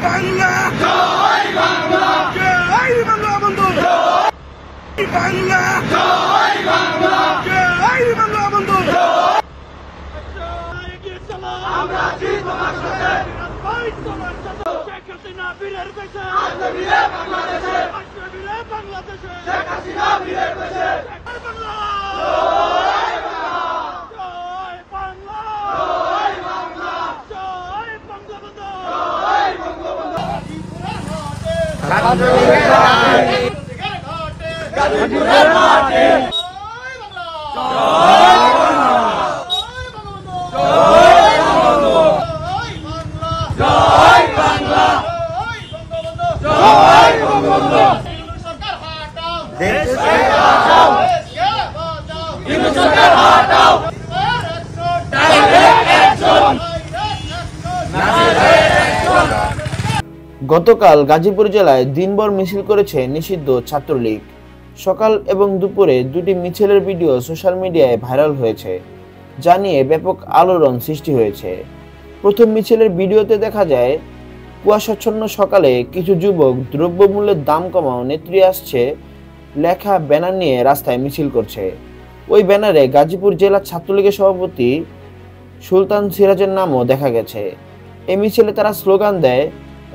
বাংলা জয় বাংলা জয় বাংলা বন্ধু জয় বাংলা জয় বাংলা জয় বাংলা বন্ধু আমরা জিতবো বাংলাদেশে শেখ হাসিনা বীরের দেশে আসবে বীরে বাংলাদেশে আসবে বীরে বাংলাদেশে শেখ হাসিনা বীরের দেশে বাংলা জয় বাংলা জয় বাংলা জয় বাংলা জয় বঙ্গবন্ধু গাজীপুরের মাঠে গতকাল গাজীপুর জেলায় দিনভর মিছিল করেছে নিষিদ্ধ ছাত্রলীগ। সকাল এবং দুপুরে দুটি মিছিলের ভিডিও সোশ্যাল মিডিয়ায় ভাইরাল হয়েছে, যা নিয়ে ব্যাপক আলোড়ন সৃষ্টি হয়েছে। প্রথম মিছিলের ভিডিওতে দেখা যায় কুয়াশাচ্ছন্ন সকালে কিছু যুবক দ্রব্যমূল্যের দাম কমাও, নেত্রী আসছে লেখা ব্যানার নিয়ে রাস্তায় মিছিল করছে। ওই ব্যানারে গাজীপুর জেলা ছাত্রলীগের সভাপতি সুলতান সিরাজের নামও দেখা গেছে। এই মিছিলে তারা স্লোগান দেয়,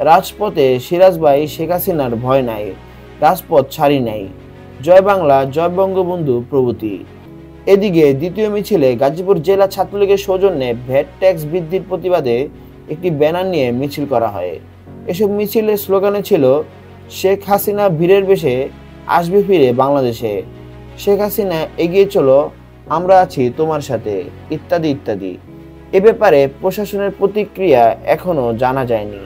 রাজপথে সিরাজ ভাই শেখ হাসিনার ভয় নাই, রাজপথ ছাড়ি নাই, জয় বাংলা জয় বঙ্গবন্ধু প্রভৃতি। এদিকে দ্বিতীয় মিছিলে গাজীপুর জেলা ছাত্রলীগের সৌজন্যে ভ্যাট ট্যাক্স বৃদ্ধির প্রতিবাদে একটি ব্যানার নিয়ে মিছিল করা হয়। এসব মিছিলের স্লোগানে ছিল, শেখ হাসিনা বীরের বেশে আসবে ফিরে বাংলাদেশে, শেখ হাসিনা এগিয়ে চলো, আমরা আছি তোমার সাথে, ইত্যাদি ইত্যাদি। এ ব্যাপারে প্রশাসনের প্রতিক্রিয়া এখনো জানা যায়নি।